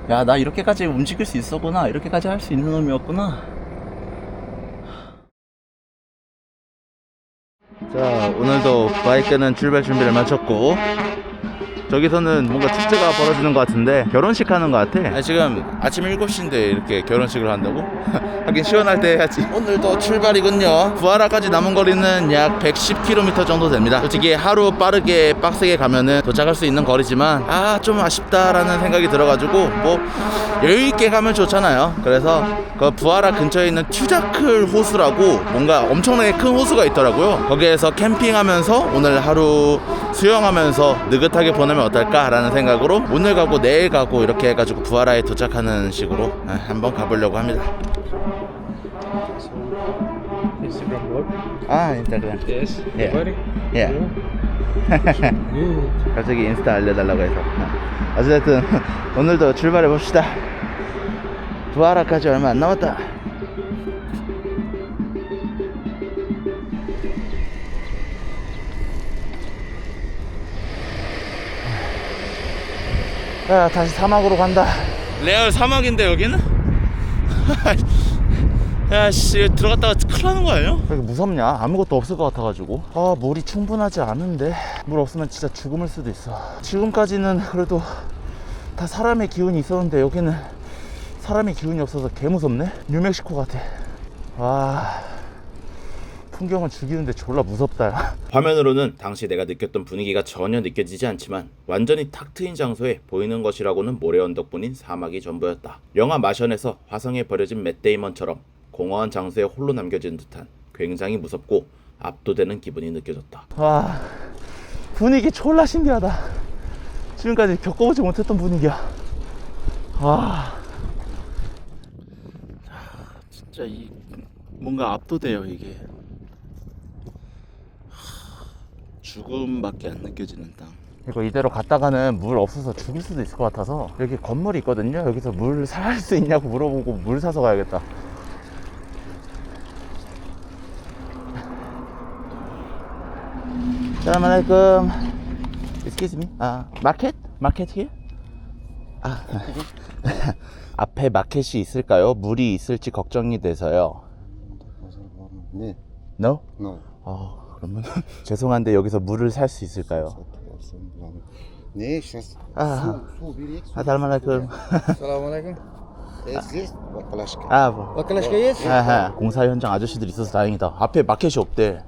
야, 나 이렇게까지 움직일 수 있었구나, 이렇게까지 할 수 있는 놈이었구나. 자, 오늘도 바이크는 출발 준비를 마쳤고, 저기서는 뭔가 축제가 벌어지는 것 같은데 결혼식 하는 것 같아. 지금 아침 7시인데 이렇게 결혼식을 한다고? 하긴 시원할 때 해야지. 오늘도 출발이군요. 부하라까지 남은 거리는 약 110km 정도 됩니다. 솔직히 하루 빠르게 빡세게 가면은 도착할 수 있는 거리지만 좀 아쉽다라는 생각이 들어가지고 뭐 여유있게 가면 좋잖아요. 그래서 그 부하라 근처에 있는 튜자클 호수라고 뭔가 엄청나게 큰 호수가 있더라고요. 거기에서 캠핑하면서 오늘 하루 수영하면서 느긋하게 보내면 어떨까라는 생각으로 오늘 가고 내일 가고 이렇게 해가지고 부하라에 도착하는 식으로 한번 가보려고 합니다. Instagram blog? 인스타그램. Yes. Yeah. Everybody? 예. Good. 갑자기 인스타 알려달라고 해서. 어쨌든 오늘도 출발해 봅시다. 부하라까지 얼마 안 남았다. 야, 다시 사막으로 간다. 레알 사막인데 여기는? 야씨, 들어갔다가 큰일 나는 거 아니야? 왜 이렇게 무섭냐? 아무것도 없을 것 같아가지고. 물이 충분하지 않은데 물 없으면 진짜 죽음일 수도 있어. 지금까지는 그래도 다 사람의 기운이 있었는데 여기는 사람의 기운이 없어서 개 무섭네. 뉴멕시코 같아. 풍경은 죽이는데 졸라 무섭다. 화면으로는 당시 내가 느꼈던 분위기가 전혀 느껴지지 않지만 완전히 탁 트인 장소에 보이는 것이라고는 모래 언덕뿐인 사막이 전부였다. 영화 마션에서 화성에 버려진 맷 데이먼처럼 공허한 장소에 홀로 남겨진 듯한 굉장히 무섭고 압도되는 기분이 느껴졌다. 분위기 졸라 신기하다. 지금까지 겪어보지 못했던 분위기야. 진짜 뭔가 압도돼요 이게. 죽음밖에 안 느껴지는 땅. 이거 이대로 갔다가는 물 없어서 죽을 수도 있을 것 같아서 여기 건물이 있거든요. 여기서 물 살 수 있냐고 물어보고 물 사서 가야겠다. Assalamualaikum. Excuse me. 마켓? 마켓 here? 앞에 마켓이 있을까요? 물이 있을지 걱정이 돼서요. 네. No? No. 그러면 죄송한데 여기서 물을 살 수 있을까요? 네, сейчас. Assalamualaikum. Assalamualaikum. Здесь баклажка. Баклажка есть? 공사 현장 아저씨들 있어서 다행이다. 앞에 마켓이 없대.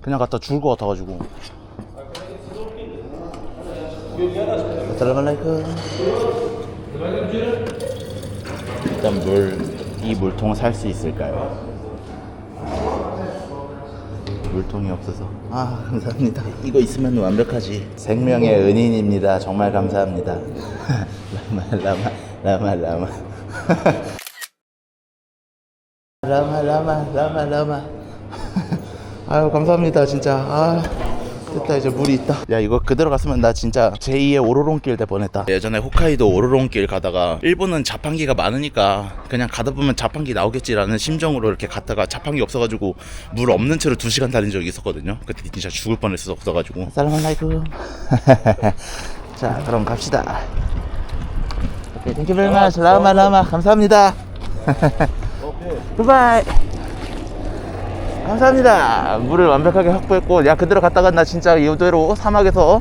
그냥 갖다 줄 것 같아가지고. Assalamualaikum. 일단 이 물통을 살 수 있을까요? 물통이 없어서. 감사합니다. 이거 있으면 완벽하지. 생명의 은인입니다. 정말 감사합니다. 라마 아유, 감사합니다 진짜. 됐다, 이제 물이 있다. 야, 이거 그대로 갔으면 나 진짜 제2의 오로론길 될 뻔했다. 예전에 홋카이도 오로론길 가다가 일본은 자판기가 많으니까 그냥 가다 보면 자판기 나오겠지라는 심정으로 이렇게 갔다가 자판기 없어가지고 물 없는 채로 2시간 달린 적이 있었거든요. 그때 진짜 죽을 뻔했어. 없어가지고. 살람알라이쿰. 자, 그럼 갑시다. 오케이, 땡큐 베리 마치. 라마 감사합니다. 굿바이. 감사합니다. 물을 완벽하게 확보했고, 야, 그대로 갔다가 나 진짜 이대로 사막에서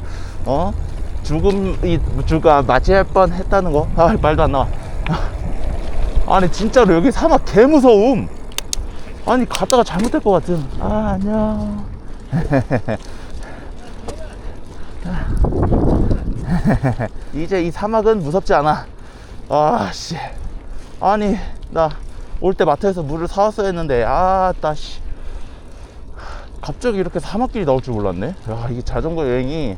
죽음이 맞이할 뻔 했다는 거. 말도 안 나와. 아니 진짜로 여기 사막 개 무서움. 아니 갔다가 잘못될 것 같은. 안녕. 이제 이 사막은 무섭지 않아. 씨. 아니 나 올 때 마트에서 물을 사왔어야 했는데 씨. 갑자기 이렇게 사막길이 나올 줄 몰랐네. 야, 이게 자전거 여행이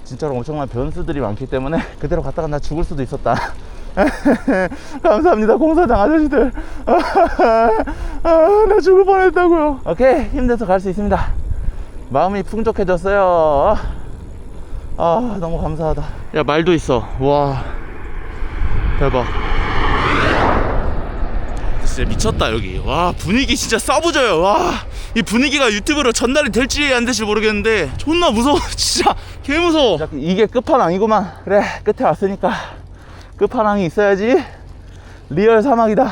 진짜로 엄청난 변수들이 많기 때문에 그대로 갔다가 나 죽을 수도 있었다. 감사합니다 공사장 아저씨들. 나 죽을 뻔했다고요. 오케이, 힘내서 갈 수 있습니다. 마음이 풍족해졌어요. 너무 감사하다. 야, 말도 있어. 와, 대박. 진짜 미쳤다 여기. 와, 분위기 진짜 싸부져요. 와, 이 분위기가 유튜브로 전달이 될지 안 될지 모르겠는데 존나 무서워. 진짜 개 무서워. 이게 끝판왕이구만. 그래, 끝에 왔으니까 끝판왕이 있어야지. 리얼 사막이다.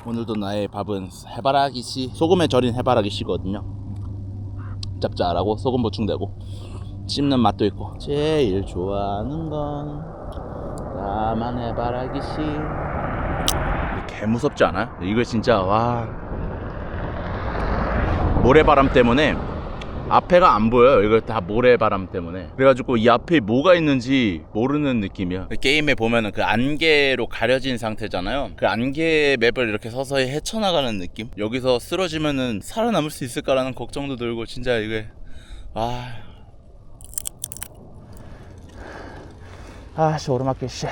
오늘도 나의 밥은 해바라기씨, 소금에 절인 해바라기씨거든요. 짭짤하고 소금 보충되고 씹는 맛도 있고. 제일 좋아하는 건 까만 해바라기씨. 개 무섭지 않아요? 이거 진짜 와. 모래바람 때문에 앞에가 안 보여요. 이거 다 모래바람 때문에. 그래가지고 이 앞에 뭐가 있는지 모르는 느낌이야. 게임에 보면은 그 안개로 가려진 상태잖아요. 그 안개 맵을 이렇게 서서히 헤쳐나가는 느낌. 여기서 쓰러지면은 살아남을 수 있을까라는 걱정도 들고. 진짜 이게 씨, 오르막길 쉣.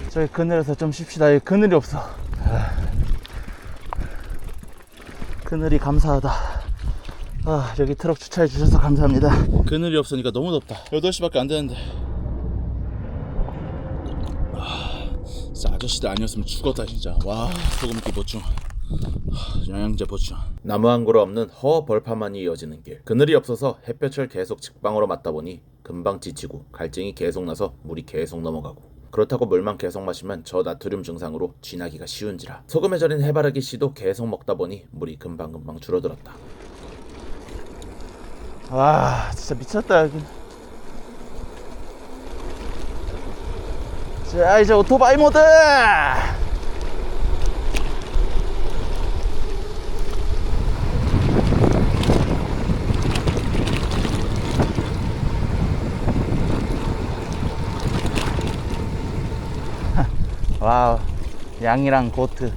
저기 그늘에서 좀 쉽시다. 여기 그늘이 없어. 그늘이 감사하다. 여기 트럭 주차해 주셔서 감사합니다. 그늘이 없으니까 너무 덥다. 8시밖에 안 되는데. 진짜 아저씨들 아니었으면 죽었다 진짜. 와, 소금기 보충, 영양제 보충. 나무 한 그루 없는 허 벌판만이 이어지는 길. 그늘이 없어서 햇볕을 계속 직방으로 맞다 보니 금방 지치고 갈증이 계속 나서 물이 계속 넘어가고. 그렇다고 물만 계속 마시면 저나트륨 증상으로 쥐나기가 쉬운지라 소금에 절인 해바라기 씨도 계속 먹다 보니 물이 금방금방 줄어들었다. 와, 진짜 미쳤다 여기. 자, 이제 오토바이 모드. 와우, 양이랑 고트.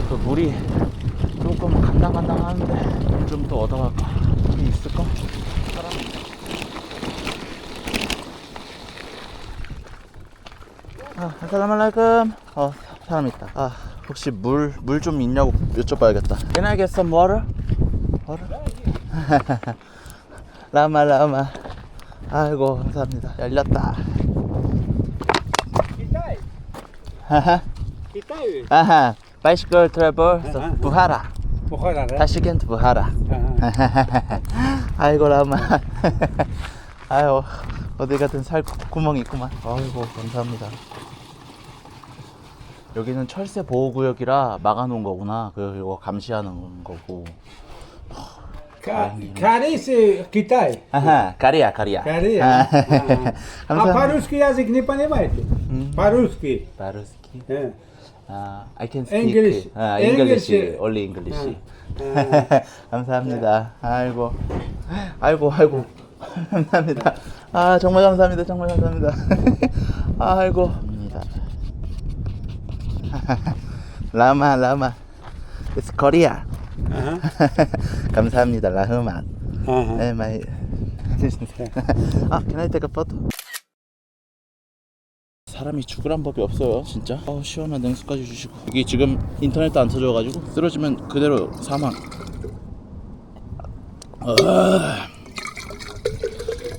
또 물이 조금 간당간당하는데 물 좀 더 얻어갈까? 물이 있을까? 사람이 있네. 아살라말라이쿰. 사람 있다. 혹시 물 좀 있냐고 여쭤봐야겠다. Can I get some water? Water? 라마. 아이고 감사합니다. 열렸다. 아하. Bicycle travel. 부하라. 타시겐트 부하라. 아이고 라마. 아유, 어디 가든 살 구멍이 있구만. 아이고 감사합니다. 여기는 철새 보호구역이라 막아놓은 거구나. 이거 감시하는 거고. Карисы Китай. 아하, 가리야. Корея. 감사합니다. По-русски язык не понимаете? По-русски. 바루스키. Э. I can speak. English. English. English. Only English. 감사합니다. 아이고. 감사합니다. 정말 감사합니다. 아이고. 라마. It's Korea. 감사합니다. 라흐만. 네, 마이. Can I take a photo? 사람이 죽으란 법이 없어요, 진짜. 시원한 냉수까지 주시고. 여기 지금 인터넷도 안 터져가지고 쓰러지면 그대로 사망.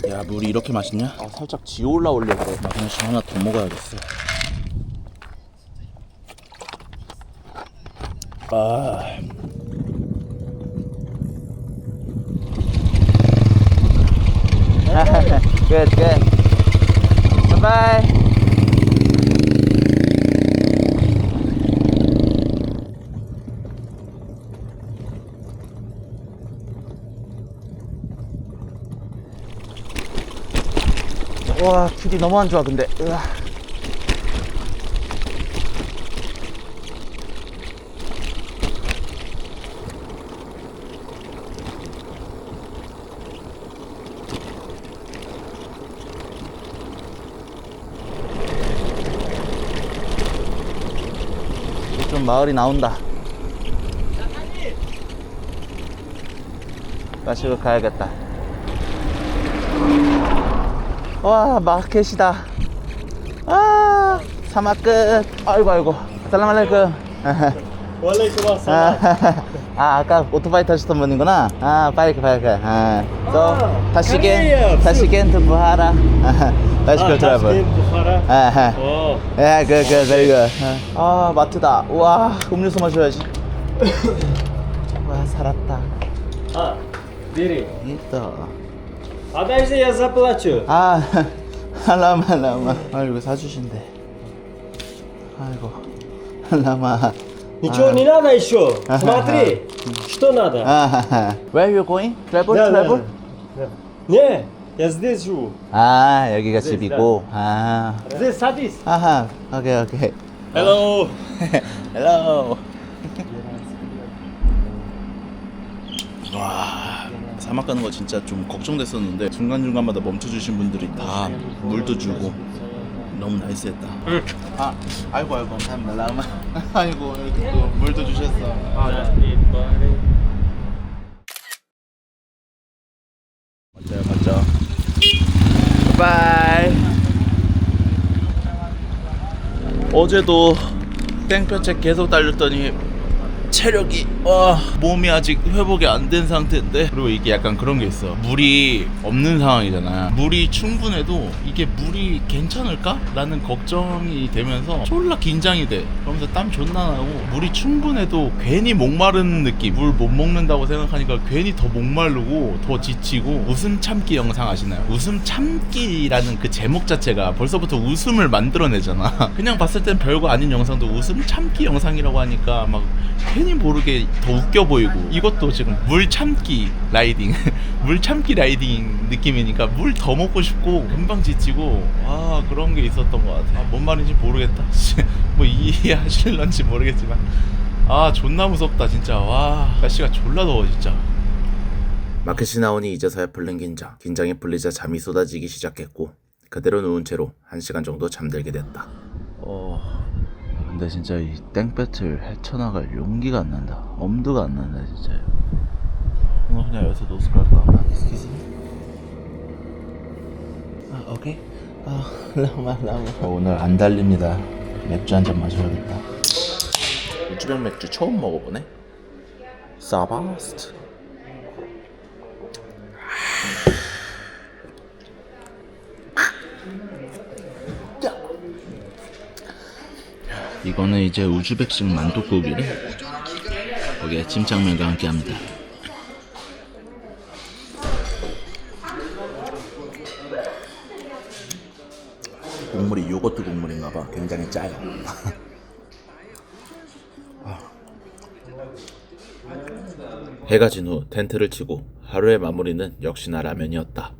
야, 물이 이렇게 맛있냐? 살짝 지올라 올려고. 나 그냥 좀 하나 더 먹어야겠어. Good. Bye. 와, 길이 너무 안 좋아 근데. 좀 마을이 나온다. 마시고 가야겠다. 와, 마켓이다. 아, 사막 끝. 아이고 아이고. 살라말레이쿰. 아, 아까 오토바이 타셨던 분이구나. 아, 바이크. 아, 타시겐 투 부하라. 바이시클 트래블. 아, 예, good, very good. 아, 마트다. 우와, 음료수 마셔야지. 와, 살았다. Бери. 있다. Подожди, я заплачу. 아, 라마. 아이고, 사주신대. 아이고, 라마. Ничего не надо еще. Смотри, что надо. 아, where you going? Да, Travel? да. Не, я здесь живу. 아, 여기가 네, 집이고. 아, Здесь садись. 아하, 오케이. Hello. Hello. 와, 사막 가는 거 진짜 좀 걱정됐었는데 중간중간마다 멈춰주신 분들이 다 물도 주고 너무 나이스했다. 아, 아이고 감사합니다. 라마. 아이고 이렇게 또 물도 주셨어. 맞죠. 바이. 어제도 땡볕에 계속 달렸더니 체력이 몸이 아직 회복이 안 된 상태인데, 그리고 이게 약간 그런 게 있어. 물이 없는 상황이잖아. 물이 충분해도 이게 물이 괜찮을까? 라는 걱정이 되면서 졸라 긴장이 돼. 그러면서 땀 존나 나고, 물이 충분해도 괜히 목마른 느낌. 물 못 먹는다고 생각하니까 괜히 더 목마르고 더 지치고. 웃음 참기 영상 아시나요? 웃음 참기라는 그 제목 자체가 벌써부터 웃음을 만들어내잖아. 그냥 봤을 땐 별거 아닌 영상도 웃음 참기 영상이라고 하니까 막 괜히 모르게 더 웃겨 보이고. 이것도 지금 물 참기 라이딩 물 참기 라이딩 느낌이니까 물 더 먹고 싶고 금방 지치고, 그런 게 있었던 것 같아. 뭔 말인지 모르겠다. 뭐 이해하실런지 모르겠지만 존나 무섭다 진짜. 와, 날씨가 졸라 더워 진짜. 마켓이 나오니 이제서야 풀린 긴장이 풀리자 잠이 쏟아지기 시작했고, 그대로 누운 채로 1시간 정도 잠들게 됐다. 근데 진짜 이 땡볕을 헤쳐나갈 용기가 안 난다. 엄두가 안 난다 진짜. 오늘 그냥 여기서 노숙할까? Excuse me. 오케이. 라마. 오늘 안 달립니다. 맥주 한잔 마셔야겠다. 우즈벡 맥주 처음 먹어보네. 사바스트. 이거는 이제 우즈벡식 만둣국이래. 거기에 찜장면과 함께합니다. 국물이 요거트 국물인가봐. 굉장히 짜요. 해가 진 후 텐트를 치고 하루의 마무리는 역시나 라면이었다.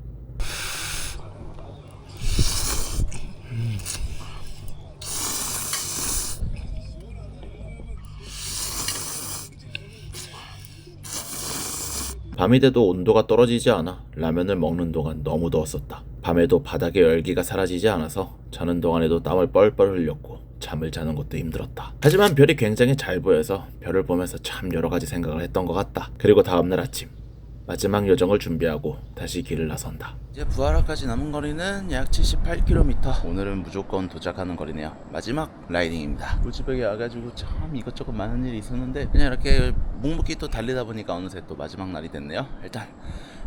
밤이 돼도 온도가 떨어지지 않아 라면을 먹는 동안 너무 더웠었다. 밤에도 바닥에 열기가 사라지지 않아서 자는 동안에도 땀을 뻘뻘 흘렸고 잠을 자는 것도 힘들었다. 하지만 별이 굉장히 잘 보여서 별을 보면서 참 여러가지 생각을 했던 것 같다. 그리고 다음날 아침 마지막 여정을 준비하고 다시 길을 나선다. 이제 부하라까지 남은 거리는 약 78km. 오늘은 무조건 도착하는 거리네요. 마지막 라이딩입니다. 우즈벡에 와가지고 참 이것저것 많은 일이 있었는데 그냥 이렇게 묵묵히 또 달리다 보니까 어느새 또 마지막 날이 됐네요. 일단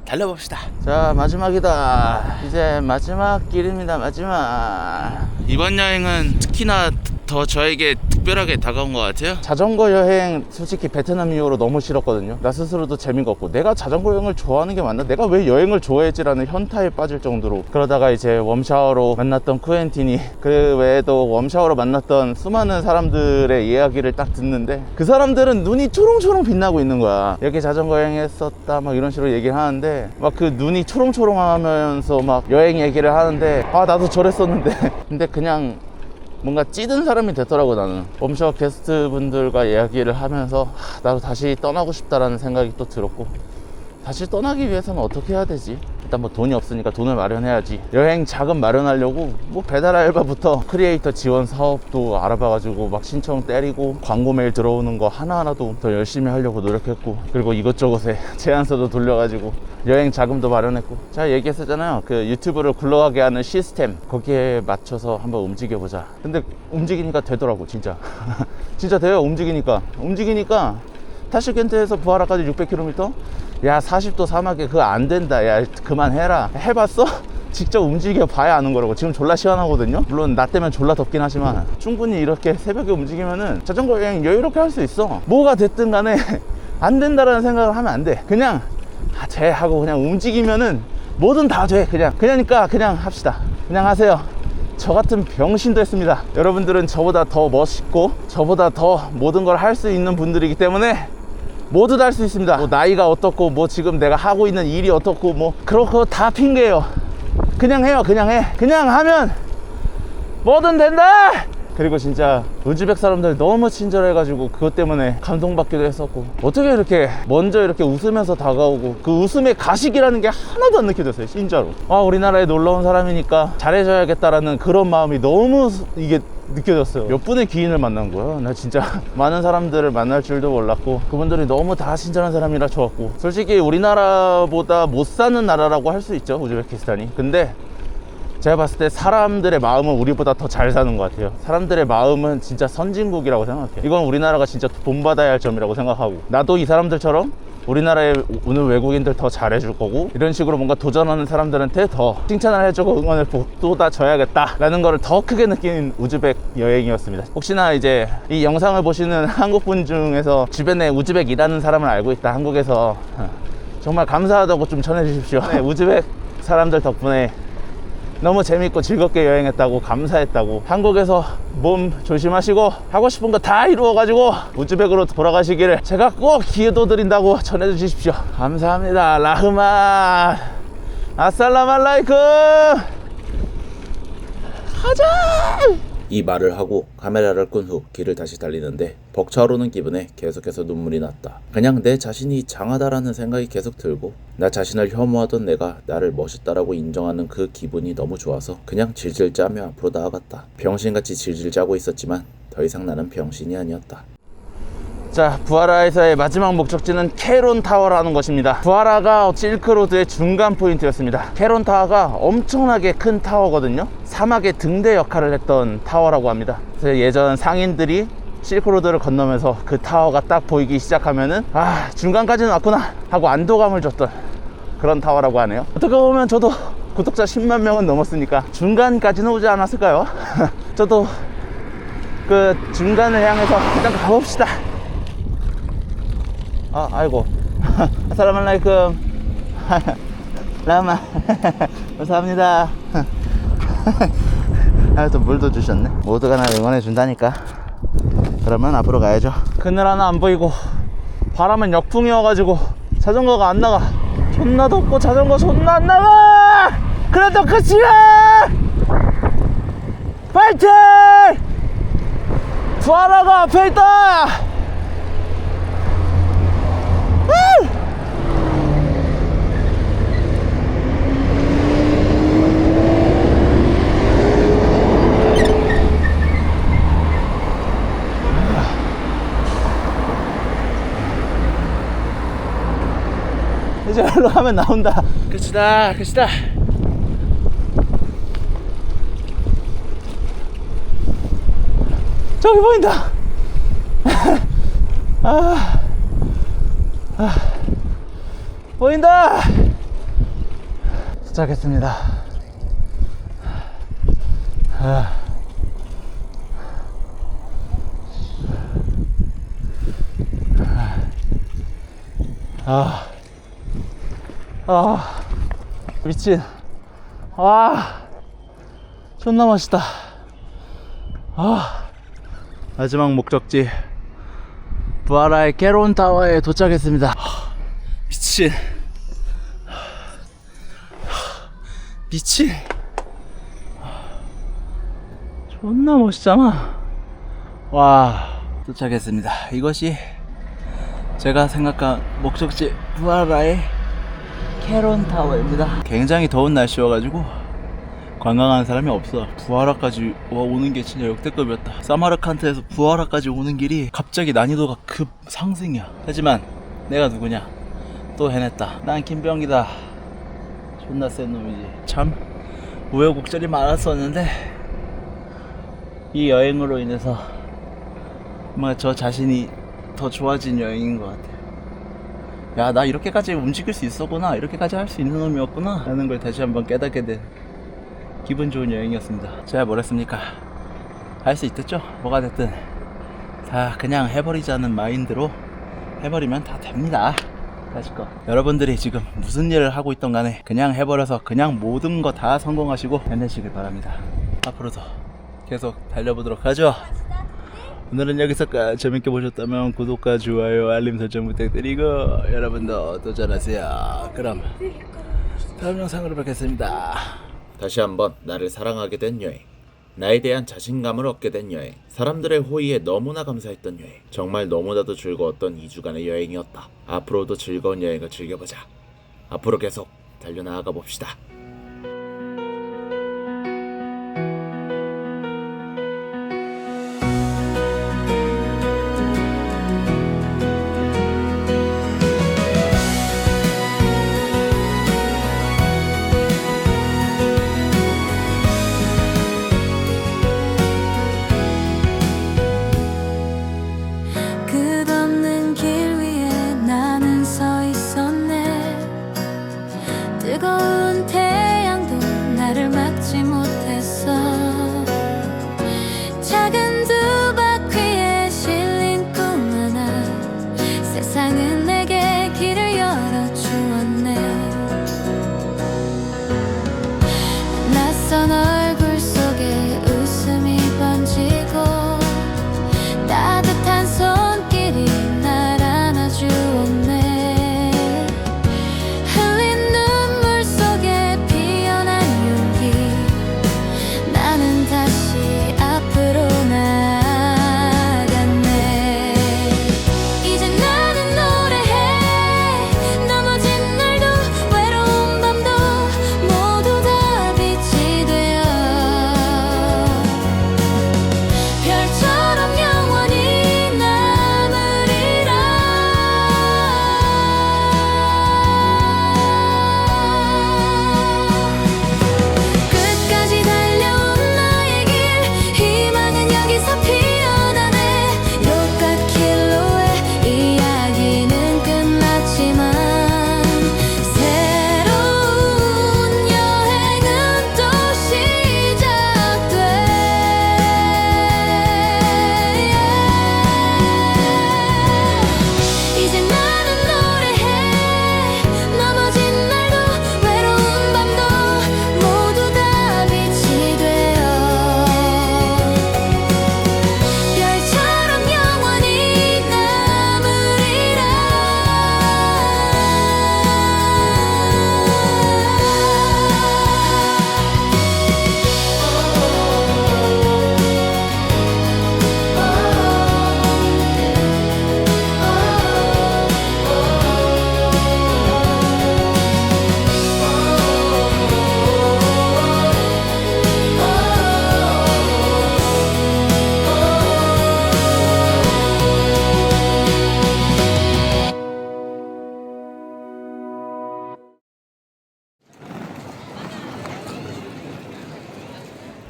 달려봅시다. 자, 마지막이다. 이제 마지막 길입니다. 마지막. 이번 여행은 특히나 더 저에게 특별하게 다가온 것 같아요. 자전거 여행 솔직히 베트남 이후로 너무 싫었거든요. 나 스스로도 재미가 없고 내가 자전거 여행을 좋아하는 게 맞나? 내가 왜 여행을 좋아했지라는 현타에 빠질 정도로. 그러다가 이제 웜샤워로 만났던 쿠엔틴이, 그 외에도 웜샤워로 만났던 수많은 사람들의 이야기를 딱 듣는데 그 사람들은 눈이 초롱초롱 빛나고 있는 거야. 이렇게 자전거 여행했었다 막 이런 식으로 얘기를 하는데 막 그 눈이 초롱초롱 하면서 막 여행 얘기를 하는데 나도 저랬었는데 근데 그냥 뭔가 찌든 사람이 됐더라고. 나는 웜샤워 게스트분들과 이야기를 하면서 나도 다시 떠나고 싶다라는 생각이 또 들었고, 다시 떠나기 위해서는 어떻게 해야 되지? 일단 뭐 돈이 없으니까 돈을 마련해야지. 여행 자금 마련하려고 뭐 배달 알바부터 크리에이터 지원 사업도 알아봐가지고 막 신청 때리고 광고 메일 들어오는 거 하나하나도 더 열심히 하려고 노력했고, 그리고 이것저것에 제안서도 돌려가지고 여행 자금도 마련했고. 제가 얘기했었잖아요, 그 유튜브를 굴러가게 하는 시스템, 거기에 맞춰서 한번 움직여보자. 근데 움직이니까 되더라고 진짜. 진짜 돼요. 움직이니까 타슈켄트에서 부하라까지 600km? 야, 40도 사막에 그거 안 된다. 야, 그만해라. 해봤어? 직접 움직여 봐야 아는 거라고. 지금 졸라 시원하거든요. 물론 나 때문에 졸라 덥긴 하지만 충분히 이렇게 새벽에 움직이면은 자전거 여행 여유롭게 할 수 있어. 뭐가 됐든 간에 안 된다라는 생각을 하면 안 돼. 그냥 돼 하고 그냥 움직이면은 뭐든 다 돼. 그러니까 그냥 합시다. 그냥 하세요. 저 같은 병신도 했습니다. 여러분들은 저보다 더 멋있고 저보다 더 모든 걸 할 수 있는 분들이기 때문에 모두 다 할 수 있습니다. 뭐 나이가 어떻고 뭐 지금 내가 하고 있는 일이 어떻고 뭐 그런 거 다 핑계예요. 그냥 해요. 그냥 해. 그냥 하면 뭐든 된다. 그리고 진짜 우즈벡 사람들 너무 친절해가지고 그것 때문에 감동받기도 했었고, 어떻게 이렇게 먼저 이렇게 웃으면서 다가오고 그 웃음의 가식이라는 게 하나도 안 느껴졌어요 진짜로. 우리나라에 놀러온 사람이니까 잘해줘야겠다라는 그런 마음이 너무 이게 느껴졌어요. 몇 분의 귀인을 만난 거야. 나 진짜 많은 사람들을 만날 줄도 몰랐고, 그분들이 너무 다 친절한 사람이라 좋았고, 솔직히 우리나라보다 못 사는 나라라고 할 수 있죠, 우즈베키스탄이. 근데 제가 봤을 때 사람들의 마음은 우리보다 더 잘 사는 것 같아요. 사람들의 마음은 진짜 선진국이라고 생각해요. 이건 우리나라가 진짜 본받아야 할 점이라고 생각하고, 나도 이 사람들처럼 우리나라에 오는 외국인들 더 잘해줄 거고, 이런 식으로 뭔가 도전하는 사람들한테 더 칭찬을 해주고 응원을 쏟아줘야겠다 라는 거를 더 크게 느낀 우즈벡 여행이었습니다. 혹시나 이제 이 영상을 보시는 한국분 중에서 주변에 우즈벡 일하는 사람을 알고 있다, 한국에서 정말 감사하다고 좀 전해주십시오. 네, 우즈벡 사람들 덕분에 너무 재밌고 즐겁게 여행했다고, 감사했다고, 한국에서 몸 조심하시고 하고 싶은 거 다 이루어가지고 우즈벡으로 돌아가시기를 제가 꼭 기회도 드린다고 전해주십시오. 감사합니다. 라흐마 아살라말라이쿰. 가자. 이 말을 하고 카메라를 끈 후 길을 다시 달리는데 벅차오르는 기분에 계속해서 눈물이 났다. 그냥 내 자신이 장하다라는 생각이 계속 들고, 나 자신을 혐오하던 내가 나를 멋있다라고 인정하는 그 기분이 너무 좋아서 그냥 질질 짜며 앞으로 나아갔다. 병신같이 질질 짜고 있었지만 더 이상 나는 병신이 아니었다. 자, 부하라에서의 마지막 목적지는 케론 타워라는 것입니다. 부하라가 실크로드의 중간 포인트였습니다. 케론 타워가 엄청나게 큰 타워거든요. 사막의 등대 역할을 했던 타워라고 합니다. 그래서 예전 상인들이 실크로드를 건너면서 그 타워가 딱 보이기 시작하면은 중간까지는 왔구나 하고 안도감을 줬던 그런 타워라고 하네요. 어떻게 보면 저도 구독자 10만 명은 넘었으니까 중간까지는 오지 않았을까요? 저도 그 중간을 향해서 일단 가봅시다. 아이고. 아살라말라이쿰. 라마. 감사합니다. 또 물도 주셨네. 모두가 날 응원해 준다니까. 그러면 앞으로 가야죠. 그늘 하나 안 보이고 바람은 역풍이어가지고 자전거가 안 나가. 존나 덥고 자전거 존나 안 나가. 그래도 끝이야. 파이팅. 부하라가 앞에 있다. 이제 일로 하면 나온다. 끝이다. 저기 보인다. 보인다. 도착했습니다. 미친. 존나 멋있다. 마지막 목적지 부하라의 케론 타워에 도착했습니다. 미친. 존나 멋있잖아. 도착했습니다. 이것이 제가 생각한 목적지 부하라의 캐론타워입니다. 굉장히 더운 날씨여가지고 관광하는 사람이 없어. 부하라까지 오는 게 진짜 역대급이었다. 사마르칸트에서 부하라까지 오는 길이 갑자기 난이도가 급 상승이야. 하지만 내가 누구냐, 또 해냈다. 난 김병기다. 존나 센 놈이지. 참 우여곡절이 많았었는데 이 여행으로 인해서 뭔가 저 자신이 더 좋아진 여행인 것 같아요. 야, 나 이렇게까지 움직일 수 있었구나, 이렇게까지 할 수 있는 놈이었구나 라는 걸 다시 한번 깨닫게 된 기분 좋은 여행이었습니다. 제가 뭘 했습니까? 할 수 있겠죠? 뭐가 됐든 다 그냥 해버리자는 마인드로 해버리면 다 됩니다. 아실까? 여러분들이 지금 무슨 일을 하고 있던 간에 그냥 해버려서 그냥 모든 거 다 성공하시고 해내시길 바랍니다. 앞으로도 계속 달려보도록 하죠. 오늘은 여기서까지. 재밌게 보셨다면 구독과 좋아요, 알림 설정 부탁드리고 여러분도 도전하세요. 그럼 다음 영상으로 뵙겠습니다. 다시 한번 나를 사랑하게 된 여행, 나에 대한 자신감을 얻게 된 여행, 사람들의 호의에 너무나 감사했던 여행, 정말 너무나도 즐거웠던 2주간의 여행이었다. 앞으로도 즐거운 여행을 즐겨보자. 앞으로 계속 달려나가 봅시다. 끝없는 길 위에 나는 서 있었네. 뜨거운 태양도 나를 막지 못했어. 작은 두 바퀴에 실린 꿈 하나, 세상은 내게 길을 열어주었네. 낯선 얼굴 속에 웃음이 번지고 따뜻한 손길이 날 안아주었네. 흘린 눈물 속에 피어난 용기, 나는 다시 앞으로 나아갔네. 이제 나는 노래해. 넘어진 날도 외로운 밤도 모두 다 빛이 되어 별처럼 영원히 남으리라. 끝까지 달려온 나의 길, 희망은 여기서 피어나네. 요까킬로의 이야기는 끝났지만 새로운 여행은 또 시작돼. 이제 나는 노래해. 넘어진 날도 외로운 밤도 모두 다 빛이 되어 별처럼 영원히 남으리라.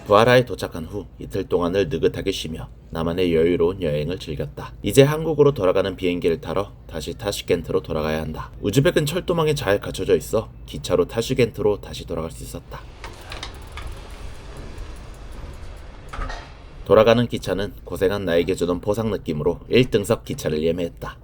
부하라에 도착한 후 이틀 동안을 느긋하게 쉬며 나만의 여유로운 여행을 즐겼다. 이제 한국으로 돌아가는 비행기를 타러 다시 타슈켄트로 돌아가야 한다. 우즈벡은 철도망에 잘 갖춰져 있어 기차로 타슈켄트로 다시 돌아갈 수 있었다. 돌아가는 기차는 고생한 나에게 주던 보상 느낌으로 1등석 기차를 예매했다.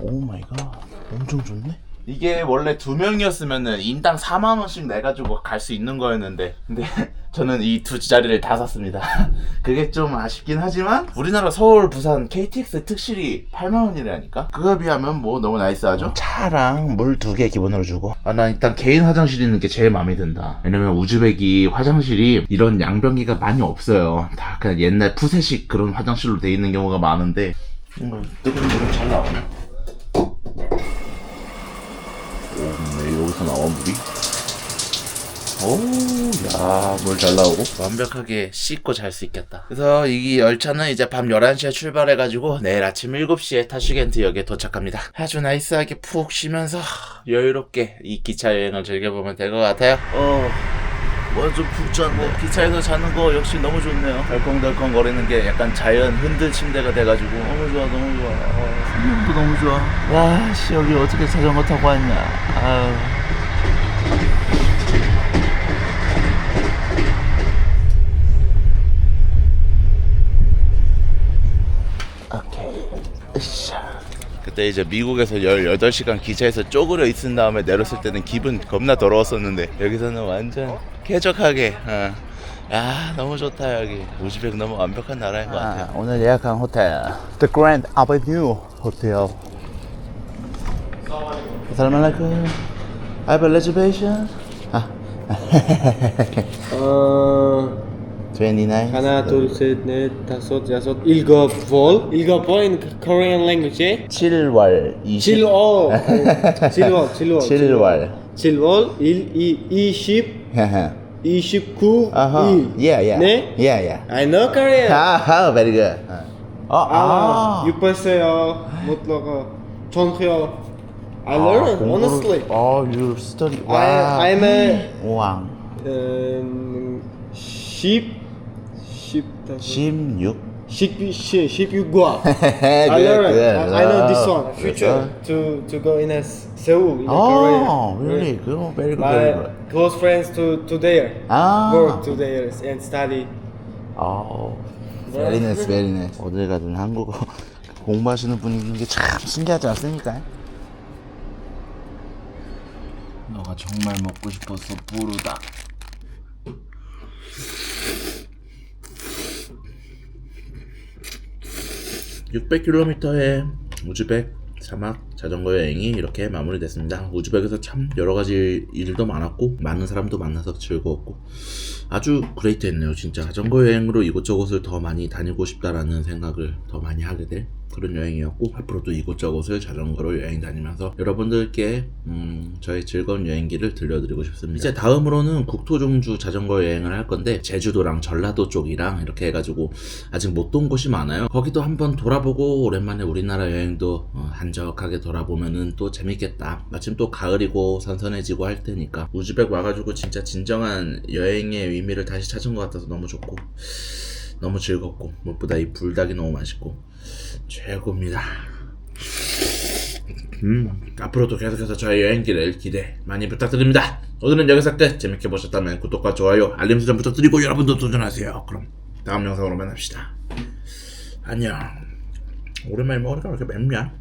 오 마이 갓, 엄청 좋네. 이게 원래 2명이었으면은 인당 4만원씩 내가지고 갈 수 있는 거였는데, 근데 저는 이 두 자리를 다 샀습니다. 그게 좀 아쉽긴 하지만 우리나라 서울 부산 KTX 특실이 8만원이라니까? 그거에 비하면 뭐 너무 나이스하죠? 차랑 물 2개 기본으로 주고, 난 일단 개인 화장실 있는 게 제일 마음에 든다. 왜냐면 우즈벡이 화장실이 이런 양변기가 많이 없어요. 다 그냥 옛날 푸세식 그런 화장실로 돼 있는 경우가 많은데, 뜨거운 물은 잘 나오네. 물이. 물 잘 나오고 완벽하게 씻고 잘 수 있겠다. 그래서 이 열차는 이제 밤 11시에 출발해가지고 내일 아침 7시에 타슈겐트역에 도착합니다. 아주 나이스하게 푹 쉬면서 여유롭게 이 기차 여행을 즐겨보면 될 것 같아요. 완전 푹 잤네. 기차에서 자는 거 역시 너무 좋네요. 덜컹덜컹 거리는 게 약간 자연 흔들 침대가 돼가지고 너무 좋아, 너무 좋아. 풍경도 너무 좋아. 와, 씨, 여기 어떻게 자전거 타고 왔냐. 아유. 그때 이제 미국에서 18시간 기차에서 쪼그려 있은 다음에 내렸을 때는 기분 겁나 더러웠었는데 여기서는 완전 쾌적하게 야, 너무 좋다. 여기 우즈벡 너무 완벽한 나라인 것 같아요. 오늘 예약한 호텔 The Grand Avenue 호텔. Assalamu alaikum. I have a reservation. 29. 하나, 둘, 셋, 넷, 다섯, 여섯, 일곱 볼. 일곱 볼 in Korean language. 예? 7월 20. 7월. 7월 20, 29, Uh-huh. 1. Yeah. 네? Yeah. I know Korean. Very good. 6%요. 무tlaqo. 전혀. I learned honestly. You study. Wow. I'm a wow. 16. 16과. I learned. I know this one. Future to go in Seoul in Korea. Really good. Very good. My Very good. close friends to there. Work to there and study. Very nice, very nice. 어딜 가든 한국어 공부하시는 분이 있는 게 참 신기하지 않습니까? 너가 정말 먹고 싶어서 부르다. 600km의 우즈벡 사막 자전거 여행이 이렇게 마무리됐습니다. 우즈벡에서 참 여러가지 일도 많았고 많은 사람도 만나서 즐거웠고 아주 그레이트했네요. 진짜 자전거 여행으로 이곳저곳을 더 많이 다니고 싶다라는 생각을 더 많이 하게 될 그런 여행이었고 앞으로도 이곳저곳을 자전거로 여행 다니면서 여러분들께 저의 즐거운 여행기를 들려드리고 싶습니다. 이제 다음으로는 국토종주 자전거 여행을 할 건데 제주도랑 전라도 쪽이랑 이렇게 해가지고 아직 못 돈 곳이 많아요. 거기도 한번 돌아보고 오랜만에 우리나라 여행도 한적하게 돌아보면은 또 재밌겠다. 마침 또 가을이고 선선해지고 할 테니까 우즈벡 와가지고 진짜 진정한 여행의 의미를 다시 찾은 것 같아서 너무 좋고 너무 즐겁고 무엇보다 이 불닭이 너무 맛있고 최고입니다. 앞으로도 계속해서 저의 여행기를 기대 많이 부탁드립니다. 오늘은 여기서 끝. 재밌게 보셨다면 구독과 좋아요 알림 설정 부탁드리고 여러분도 도전하세요. 그럼 다음 영상으로 만납시다. 안녕. 오랜만에 먹으니까 왜 이렇게 맵냐?